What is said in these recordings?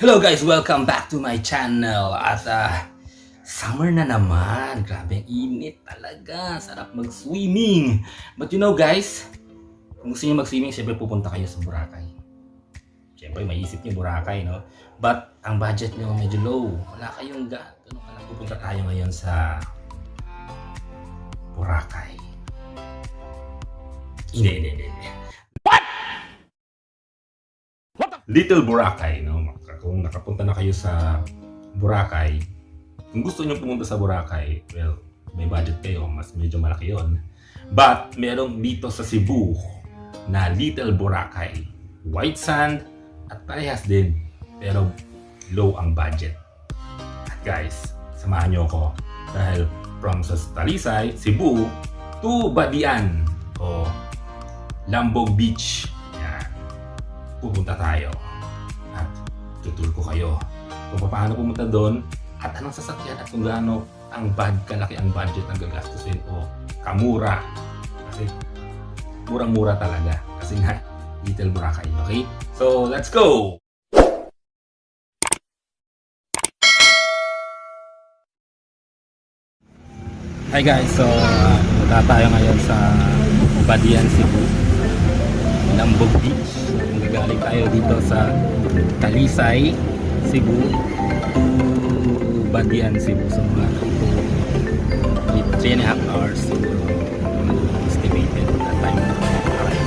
Hello guys! Welcome back to my channel. At summer na naman. Grabe, init talaga. Sarap mag-swimming. But you know guys, kung gusto niyo mag-swimming, syempre pupunta kayo sa Boracay. Syempre maiisip niyo Boracay, no? But ang budget niyo medyo low. Wala kayong ganun. Pupunta tayo ngayon sa Boracay. Hindi. Little Boracay, no? Kung nakapunta na kayo sa Boracay, kung gusto niyo pumunta sa Boracay, well, may budget kayo, mas medyo malaki yon. But merong dito sa Cebu na Little Boracay, white sand at parehas din, pero low ang budget. At guys, samahan niyo ako dahil from sa Talisay, Cebu to Badian o Lambog Beach. Pupunta tayo at tutur ko kayo kung paano pumunta doon at anong sasakyan at kung gaano kalaki ang budget ang gagastusin o kamura, kasi murang-mura talaga kasi nga Little Boracay. Okay, so let's go. Hi guys, so punta tayo ngayon sa Badian, Cebu, Lambog Beach. Galing tayo dito sa Talisay, Cebu to Badian, Cebu. So mga 3.5 hours siguro estimated at time na arrive.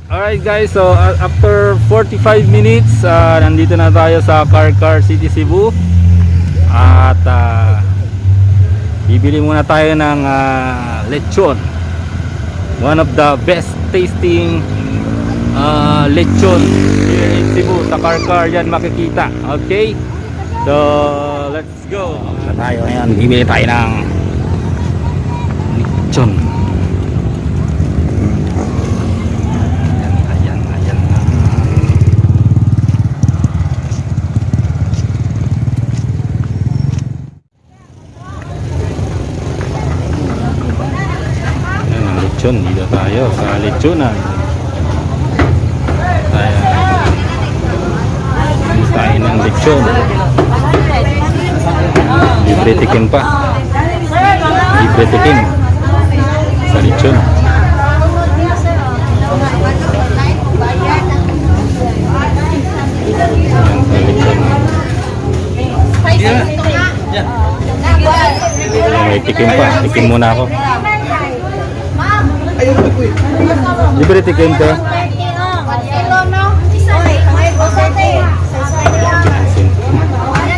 Alright guys, so after 45 minutes, nandito na tayo sa Carcar City, Cebu. At bibili muna tayo ng lechon. One of the best tasting lechon here in Cebu. Sa Carcar yan makikita. Okay, so let's go. Tayo ngayon, bibili tayo ng lechon. Dito tayo sa lechonan. Tayo ng lechon. Libre tikim pa. Libre tikim sa lechon. May tikim pa. Tikim muna ako. Libre tikim ka?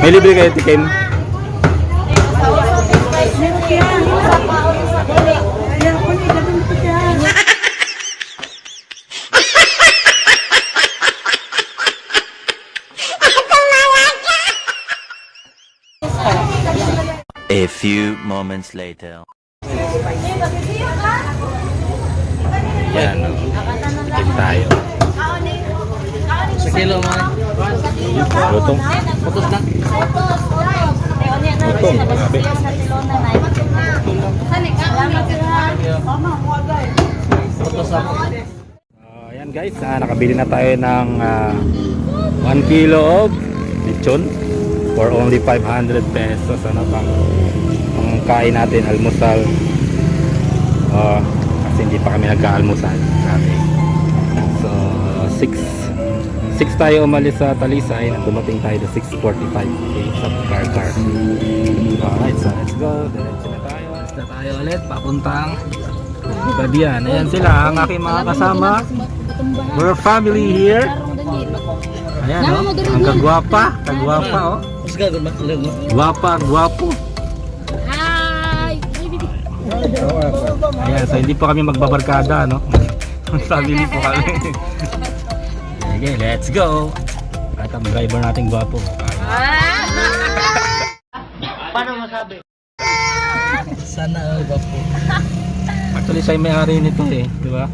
May libre kayo tikim? A few moments later. Yan, chicken tayo. Sa kilo mo. Lutong. Putos na. Lutong, grabe. Putos na. Ayan guys, nakabili na tayo ng 1 kilo of lechon for only 500 pesos. Ano pang kain natin, almusal. Kasi hindi pa kami nagka-almusal. So 6 tayo umalis sa Talisay, dumating tayo sa 6:45 sa car. Alright, so let's go. Diretso na tayo. Basta tayo ulit papuntang Badian. Ayan sila ang aking mga kasama. We're family here. Ayan oh, ang kagwapa oh. Gwapo. Ayan, so hindi po kami magbabarkada, no? Family po kami. Okay, let's go. At ang driver nating gwapo. Paano masabi? Sana all gwapo. Actually, siya yung may-ari nito eh, di ba?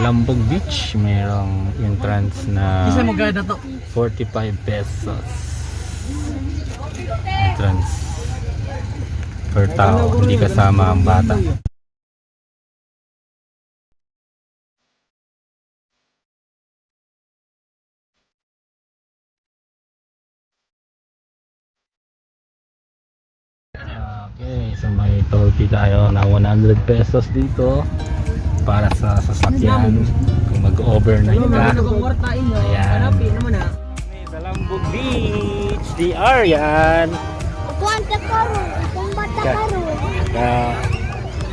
Lambog Beach, mayroong entrance na 45 pesos. Entrance per tao, hindi kasama ang bata. Okay, so may toll fee tayo na 100 pesos dito para sa sasakyan kung mag-overnight ka. Ayan. Sa Lambog Beach, DR yan.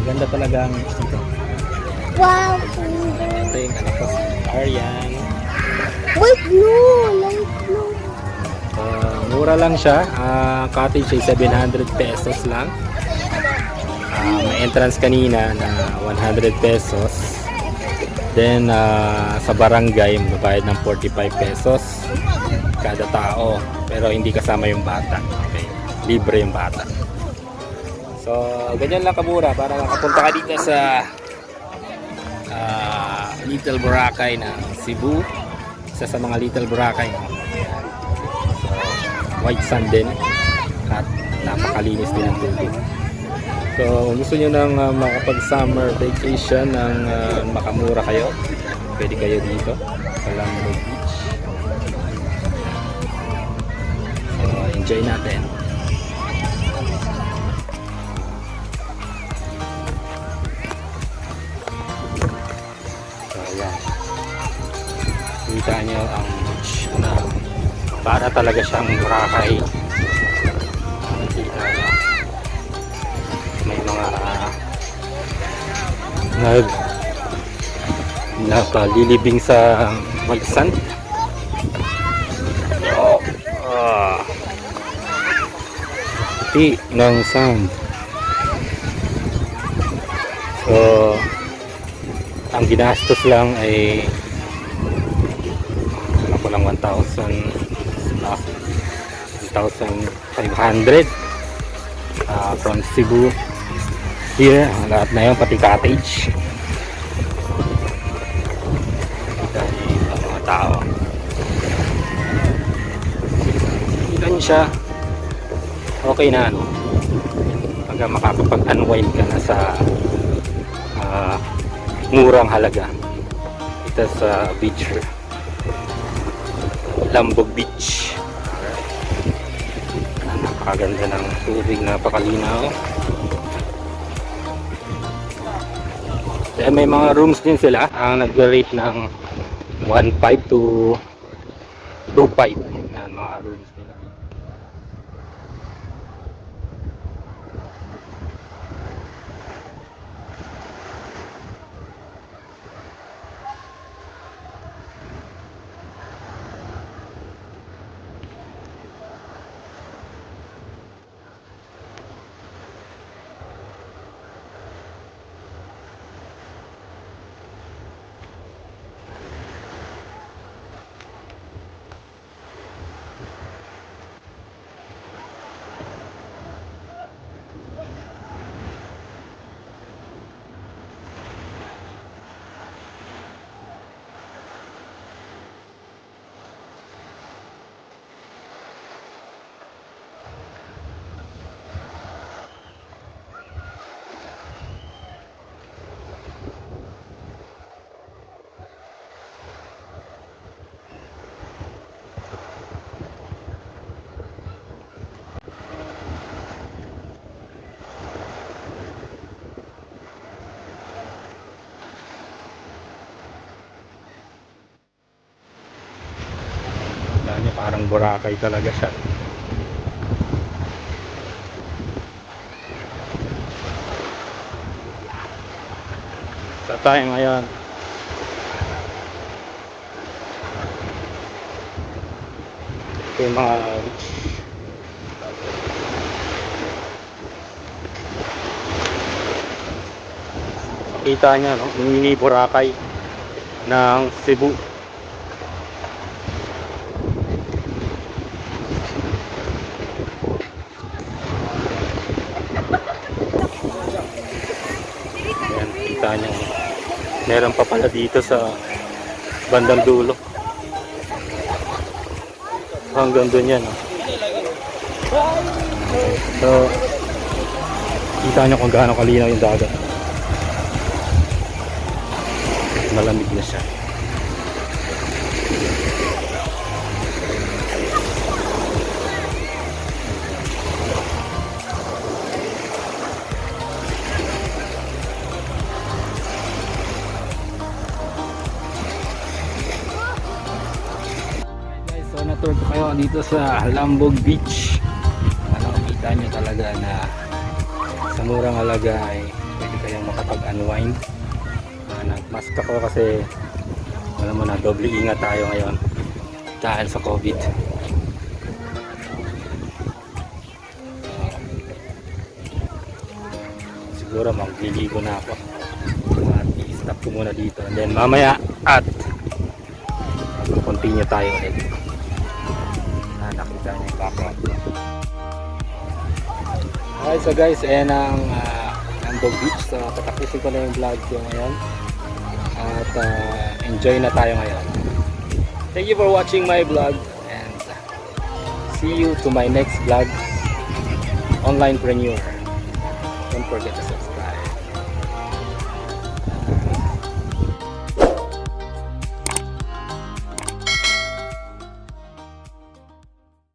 Ganda talaga ang dito. Wow! Ito yung anak ko si DR yan. Light blue! Mura lang siya. Cottage ay 700 pesos lang. May entrance kanina na 100 pesos. Then sa barangay magbabayad ng 45 pesos kada tao, pero hindi kasama yung bata. Okay, libre yung bata. So ganyan lang kamura para makapunta ka dito sa Little Boracay ng Cebu. Isa sa mga Little Boracay. Ayan. So white sand din at napakalinis din ang tubig. So gusto nyo ng makapag-summer vacation ng makamura kayo, pwede kayo dito sa Lambog Beach. So enjoy natin. So ayan, kita nyo ang beach na para talaga siyang Boracay. Kita nyo may mga nakalilibing sa white sand. Puti ng sand. So ang ginastos lang ay ako lang 1,500 from Cebu Here, lahat na yun, pati cottage. Kita niyo yung mga tao. Kita niyo siya. Okay na, ano? Pagka makakapag-unwind ka na sa murang halaga. Ito sa beach. Lambog Beach. Napakaganda ng tubig, napakalinaw. May mga rooms din sila ang nag-rate ng 1.5 to 2.5. Yan, mga rooms nila. Niya, parang Boracay talaga siya. Sa tayo ngayon. Ito yung mga beach. Kita niya, no? Mini Boracay ng Cebu. Kita nyo, meron pa pala dito sa bandang dulo hanggang dun yan, no? So kita nyo kung gaano kalinaw yung dagat. Malamig na siya. So na-tour ko kayo dito sa Lambog Beach. Nakikita nyo talaga na sa murang halaga ay pwede kayong makapag-unwind. Nagmask ako kasi alam mo na, doble ingat tayo ngayon dahil sa COVID. Siguro magliligo na ako at i-stop ko muna dito and then mamaya at continue tayo ulit. Nakita niyo yung background. Okay, so guys, ayan ang Lambog Beach. So patapusin ko na yung vlog ko ngayon at enjoy na tayo ngayon. Thank you for watching my vlog and see you to my next vlog, Onlinepreneur. Don't forget to subscribe.